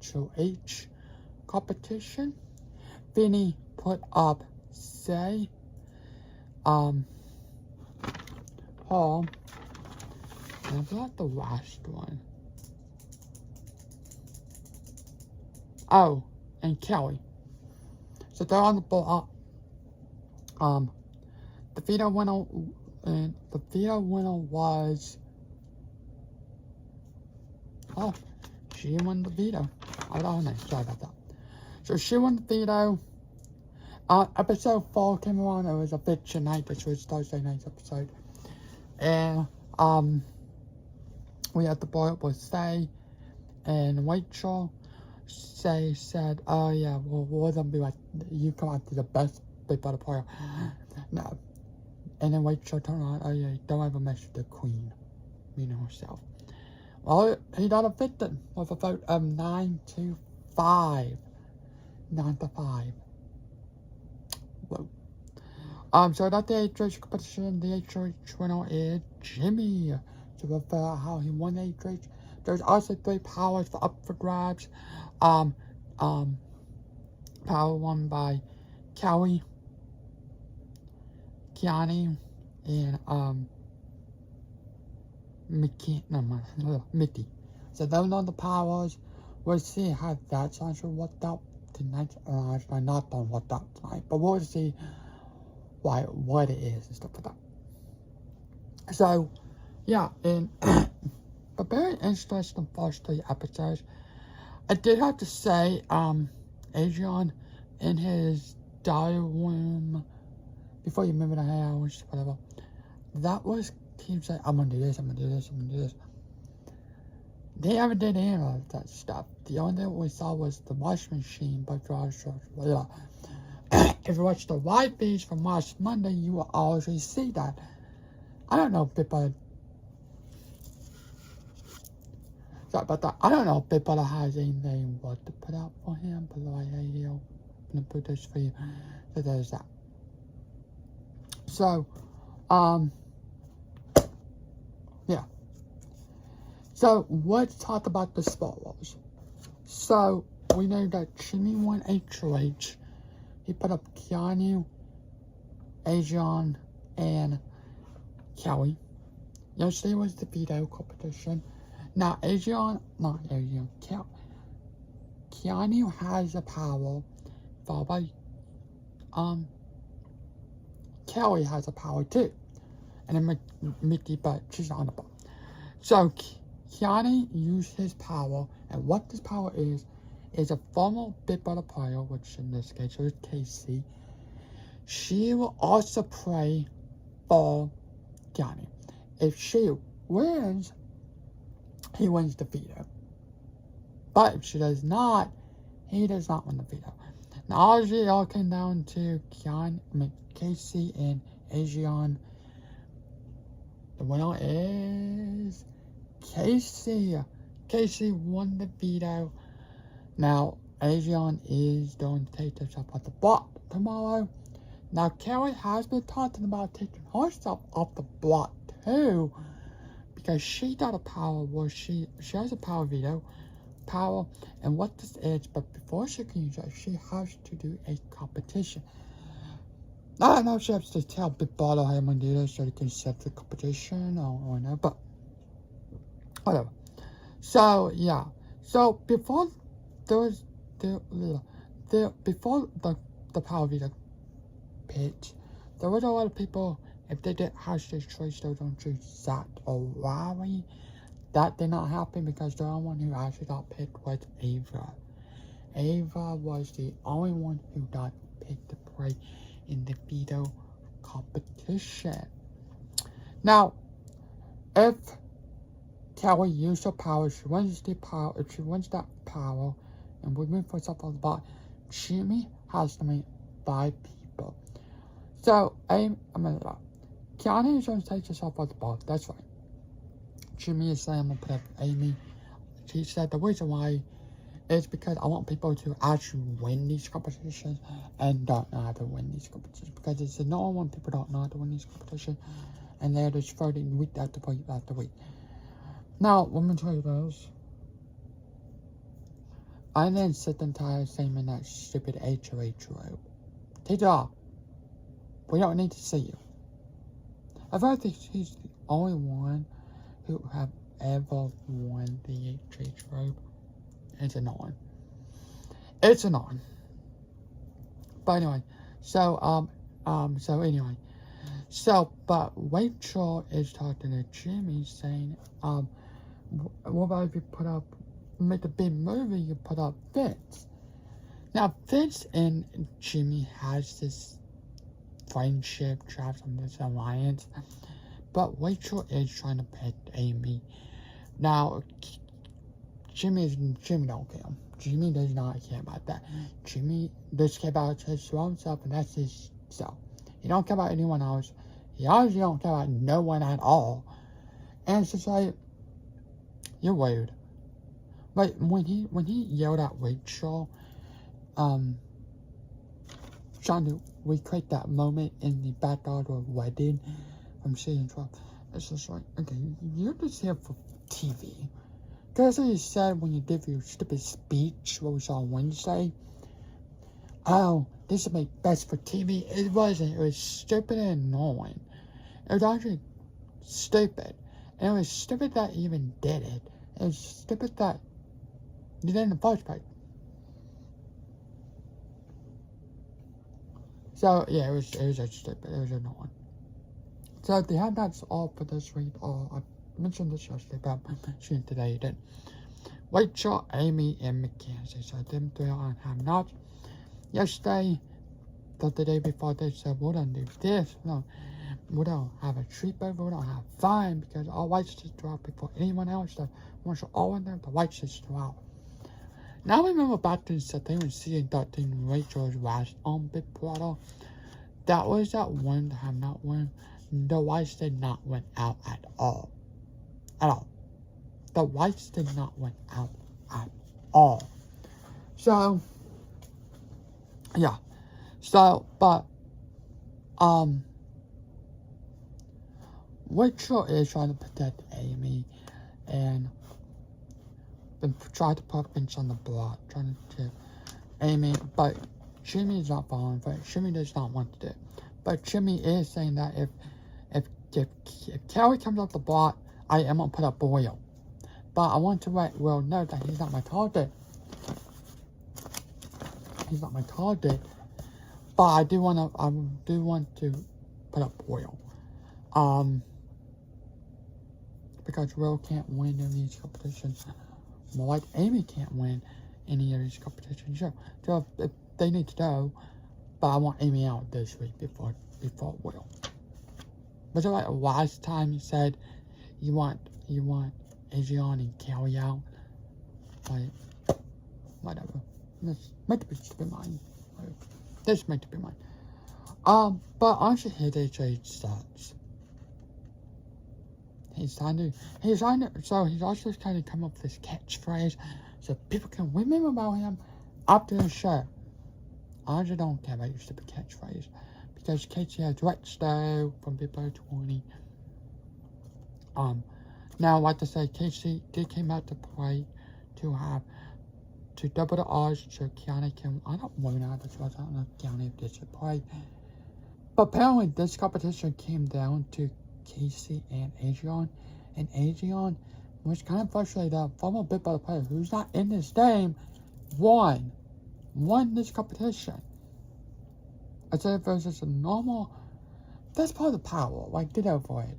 HOH competition. Vinny put up say Paul, and I forgot the last one. Oh, and Kelly. So they're on the ball. The veto winner, and the veto winner was, oh, she won the veto. I don't know, sorry about that. So she won the veto. Episode 4 came around. It was a fiction night. This was Thursday night's episode. And, we had the boy up with Say and Rachel. Say said, oh yeah, well, we're gonna be like, you come out to the best Big Brother player. No. And then Rachel turned around, oh yeah, don't ever mess with the queen, meaning herself. Well, he got evicted with a vote of 9-5. 9-5. Whoa. So that's the HOH competition. The HOH winner is Jimmy. So refer how he won the HOH. There's also 3 powers up for grabs. Power won by Kelly, Kiani, and Mickey. So those are the powers. We'll see how that's actually worked out tonight. I'm not done worked out tonight, but we'll see what it is and stuff like that. So yeah, and but very interesting first 3 episodes. I did have to say, Adrian in his diary room before you remember the house, whatever. That was he said, I'm gonna do this, I'm gonna do this, I'm gonna do this. They haven't did any of that stuff. The only thing we saw was the washing machine by Josh. Yeah. If you watch the live feeds from last Monday, you will already see that. I don't know if people. Sorry about that. I don't know if Big Brother has anything what to put out for him, but like, hey, you know, I'm gonna put this for you. So there's that. So, yeah. So let's talk about the spoilers. So we know that Jimmy won HOH. He put up Keanu, Adrian, and Kelly. Yesterday was the veto competition. Now, Keanu has the power, followed by, Kelly has the power too. And then Mickey, but she's not on the ball. So, Keanu used his power, and what this power is a former Big Brother player, which in this case is Casey. She will also pray for Keanu. If she wins, he wins the veto. But if she does not, he does not win the veto. Now, obviously, it all came down to Casey and Adrian. The winner is Casey. Casey won the veto. Now, Adrian is going to take herself off the block tomorrow. Now, Kelly has been talking about taking herself off the block too, because she got a power where she has a power veto power, and what this is, but before she can use it, she has to do a competition. I don't know if she has to tell Big Brother how I'm gonna do this so they can set the competition or no, but whatever. So yeah, so before there was before the power veto pitch, there was a lot of people, if they did have this choice, they don't choose Zach or Larry. That did not happen because the only one who actually got picked was Ava. Ava was the only one who got picked to play in the veto competition. Now, if Kelly used her power, she wins the power, if she wins that power, and we move for herself on the bottom, Jimmy has to meet 5 people. So, Keanu is going to take herself off the ball, that's right. Jimmy is saying I'm going to put up Amy. She said the reason why is because I want people to actually win these competitions and don't know how to win these competitions. Because it's annoying when people don't know how to win these competitions and they're just voting week after week after week. Now, let me tell you this. And then sit them tired same in that stupid HOH robe. Take it off. We don't need to see you. I think he's the only one who have ever worn the HH robe. It's annoying. It's annoying. But anyway, so but Rachel is talking to Jimmy saying, what about if you make a big movie, you put up Vince. Now, Vince and Jimmy has this friendship, traps on this alliance, but Rachel is trying to pick Amy. Now, Jimmy don't care. Jimmy does not care about that. Jimmy does care about himself, and that's his self. He don't care about anyone else. He honestly don't care about no one at all. And it's just like, you're weird. Like, when he yelled at Rachel, trying to recreate that moment in the backyard of wedding from season 12, it's just like, okay, you're just here for TV. Because as you said when you did your stupid speech, what we saw on Wednesday, oh, this would make best for TV. It wasn't. It was stupid and annoying. It was actually stupid. And it was stupid that you even did it. It was stupid that you did it in the first place. So, yeah, it was just stupid. It was annoying. So, that's all for this week. I mentioned this yesterday, but I'm mentioning today that Rachel, Amy, and Mackenzie. So, them three are have not. Yesterday, the day before, they said, we're going to do this. No, we don't have a sleepover. We don't have fun because all white sisters are out before anyone else. So, once we're all in there, the white sisters are out. Now, I remember back to September season 13, Rachel's last on Big Brother. That was that one to have not won. The whites did not win out at all. At all. The whites did not win out at all. So, yeah. So, but, Rachel is trying to protect Amy and try to put Vince on the block, trying to Amy, but Jimmy is not following for it. Jimmy does not want to do it. But Jimmy is saying that if Kelly comes off the block, I am gonna put up Will. But I want to let Will know that he's not my target. He's not my target. But I do want to put up Will. Because Will can't win in these competitions. More like Amy can't win any of these competitions. So if they need to go, but I want Amy out this week before Will. But so like last time you said you want Adrian and Kelly out. Like whatever. Just make up your mind. Just make up your mind. But honestly his HH sucks. He's trying to, so he's also trying to come up with this catchphrase so people can remember about him after the show. I just don't care about your stupid catchphrase because Casey has Rex though from Big Brother 20. Now, like I said, Casey did came out to play to double the odds so Kiana can, I don't really know how this was, I don't know if Kiana did to play. But apparently this competition came down to Casey and Adrian was kind of frustrated that former Big Brother player who's not in this game won this competition. I said if it was just a normal, that's part of the power. Like, get over it.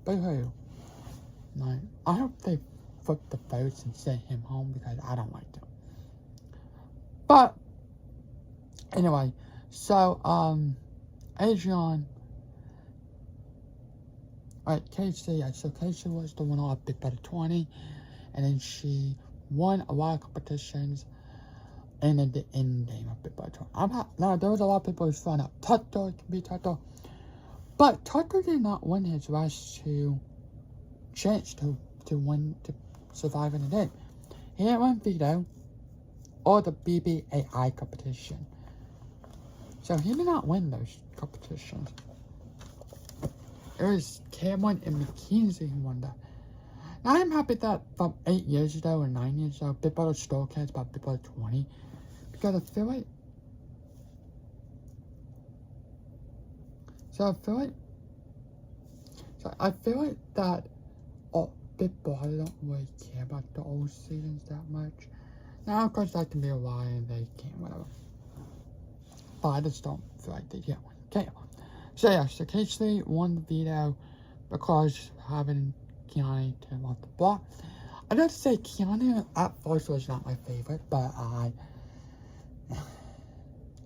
Boo-hoo. Like, I hope they flip the votes and send him home because I don't like them. But anyway, so Adrian. Alright, Casey, yeah, so Casey was the winner of Big Brother 20, and then she won a lot of competitions, and then the end game of Big Brother 20. Now, there was a lot of people who found out Toto can be Toto, but Toto did not win his last chance to survive in the game. He didn't win Veto or the BBAI competition, so he did not win those competitions. It was Cameron and Mackenzie who won that. And I am happy that from 8 years ago or 9 years ago, Big Brother still cares about Big Brother 20. Because I feel like... So I feel like that Big Brother don't really care about the old seasons that much. Now, of course, that can be a lie and they can't, whatever. But I just don't feel like they care. So yeah, so Casey won the veto because having Keanu came off the block. I'd have to say Keanu at first was not my favorite, but I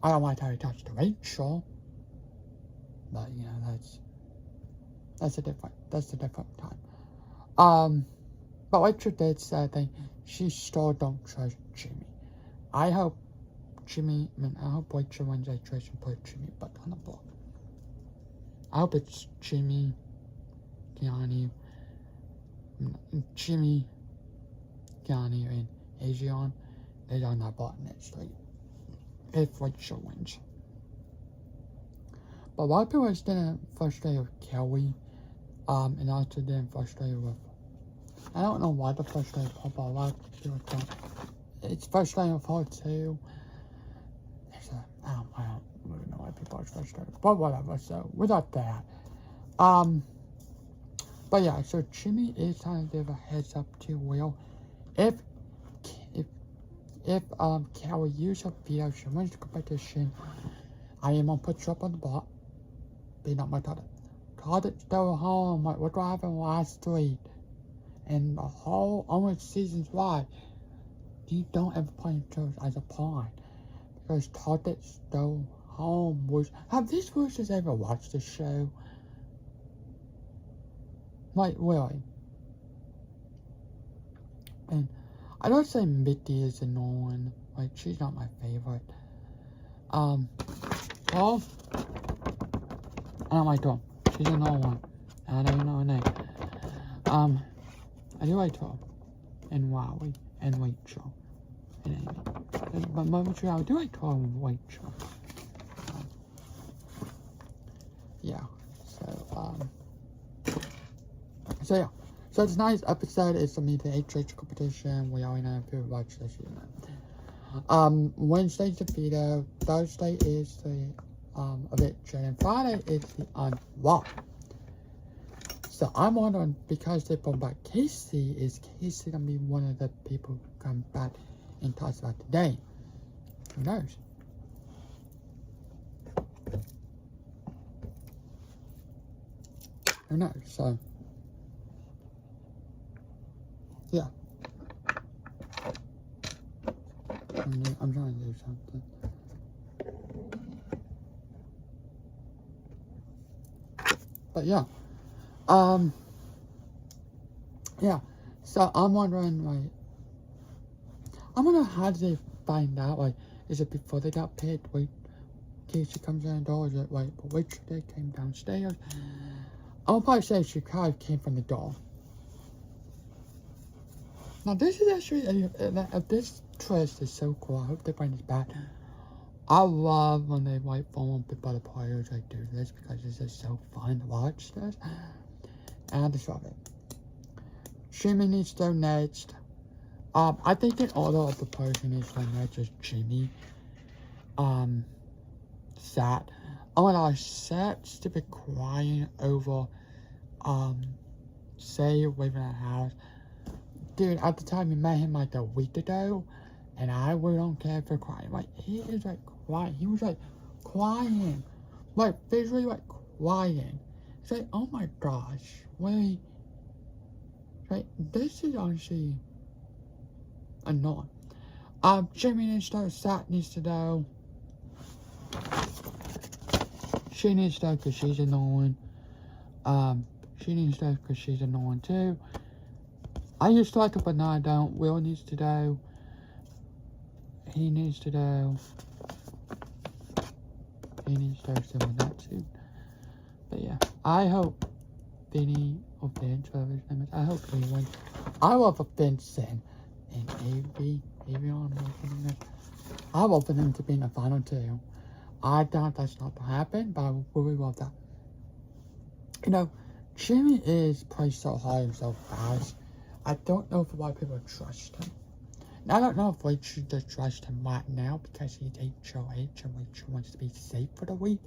don't like how he touched Rachel. But you know, that's a different time. But Rachel did say, I think she still don't trust Jimmy. I hope Rachel wins that choice and put Jimmy back on the block. I hope it's Jimmy, Keanu, and Adrian. They're on that block next week. If Rachel wins. But a lot of people are getting frustrated with Kelly. And also getting frustrated with... I don't know why they're frustrated with her, but a lot of people don't. It's frustrating with her too. I don't really know why people are frustrated. But whatever, so without that. But yeah, so Jimmy is trying to give a heads up to Will. If Kelly uses her veto, she wins the competition, I am gonna put you up on the block. Be not my daughter. Todd's still home, like what happened last week. And the whole almost seasons why you don't ever play shows as a pawn. Because Todd still home was... Have these roosters ever watched the show? Like, really? And I don't say Mickey is annoying. Like, she's not my favorite. Well, I don't like her. She's annoying. I don't even know her name. I do like her. And Wally. And Rachel. And Amy. But mostly I do like her and Rachel. Yeah. So yeah. So tonight's episode is for me the HH competition. We already know if you watch this, you know. Wednesday's the veto. Thursday is the eviction. And Friday is the unlock. So I'm wondering, because they brought back Casey, is Casey gonna be one of the people who come back and talks about today? Who knows? Who knows? So yeah. I'm trying to do something. But yeah. Yeah. So I'm wondering, like, how did they find out? Like, is it before they got picked? Wait, Casey comes in the door. Is it like, which they came downstairs? I'm gonna probably say she kind of came from the door. Now, this is actually, this twist is so cool. I hope they bring this back. I love when they like form Big Brother players like do this, because it's just so fun to watch this. And I just love it. Jimmy needs to go next. I think in order of the person needs to go next is Jimmy. Sat. Oh my gosh, Sat stupid crying over Say leaving the house. Dude, at the time we met him like a week ago, and I really don't care for crying. Like, he is like crying. He was like crying. Like, visually like crying. It's like, oh my gosh. Wait. Like, this is honestly annoying. Jimmy needs to know, Sat needs to know. She needs to know because she's annoying. She needs to know because she's annoying too. I used to like her, but now I don't. Will needs to know. He needs to know. He needs to know some of that too. But yeah, I hope Vinny or Vince, whatever his name is, I hope he wins. I love a Vincent and Avion. I love for them to be in the final two. I doubt that's not to happen, but I really love that. You know, Jimmy is played so hard and so fast. I don't know if a lot of people trust him. And I don't know if Wade should just trust him right now because he's HOH and Wade wants to be safe for the week.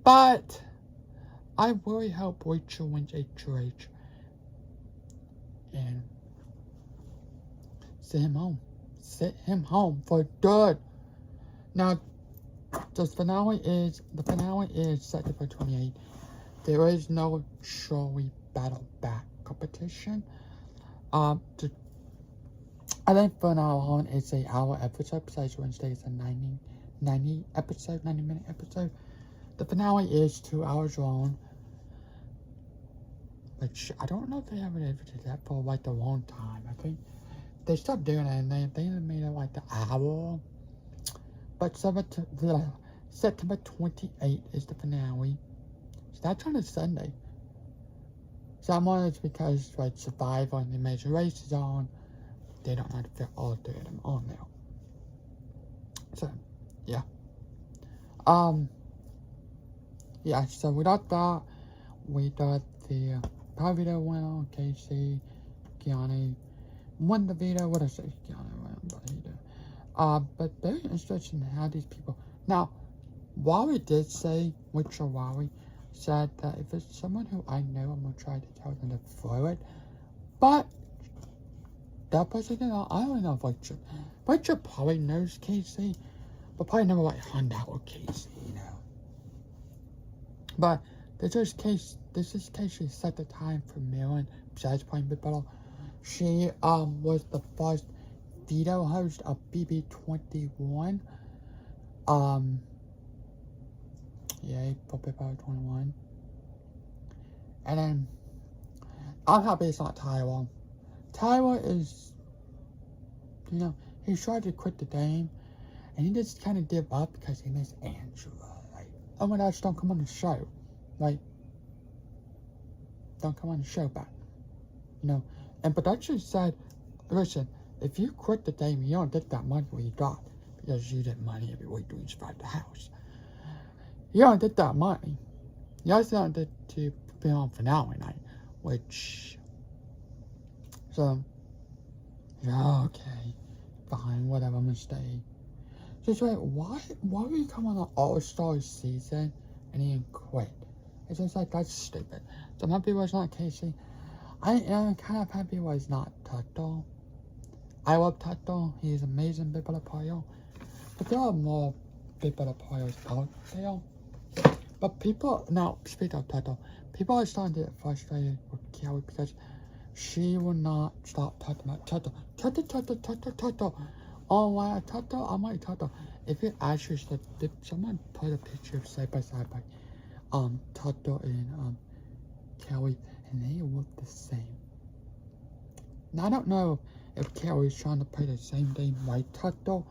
But I really hope Rachel wins HOH and send him home. Send him home for good. Now, the finale is September 28th. There is no Shirley Battle Back competition. I think for now on it's a hour episode. Besides Wednesday, it's a 90 episode, 90-minute episode. The finale is 2 hours long. Which I don't know if they ever did that for like a long time. I think they stopped doing it and they made it like the hour. But September 28th is the finale. So that's on a Sunday. So I'm wondering it's because like Survivor and the Major Race is on. They don't have to fit all 3 of them on there. So, yeah. Yeah, so we got that. We got the Power Video winner, Casey, Gianni. Won the video. What I say? Gianni won, but he did. But very interesting how these people. Now, Wally did say, Rachel Wally said that if it's someone who I know, I'm gonna try to tell them to throw it. But that person, I don't know if Rachel probably knows Casey, but probably never like hung out with Casey, you know. But this is Casey set the time for Marilyn besides playing Big Brother. She was the first veto host of BB21. Yeah, for Big Brother 21. And then I'm happy it's not Tyler. Tyler is, you know, he tried to quit the game, and he just kind of gave up because he missed Angela. Like, oh my gosh, don't come on the show. Like, don't come on the show back. You know, and production said, listen, if you quit the game, you don't get that money we got because you get money every week doing Survive the House. You don't get that money. You also don't get to be on finale night, which. So, yeah, okay, fine, whatever, I'm gonna stay. Just wait, why would you come on an all-star season and then quit? It's just like, that's stupid. So I'm happy it was not Casey. I am kind of happy it was not Tato. I love Tato, he is amazing Big Brother player. But there are more Big Brother players out there. But people, now, speaking of Tato, people are starting to get frustrated with Kelly because she will not stop talking about Tato. Tato. Oh, wow, Tato. I'm like, Tato. If you actually said, if someone put a picture of side by side by Tato and Kelly, and they look the same. Now, I don't know if Kelly's trying to play the same game like Tato,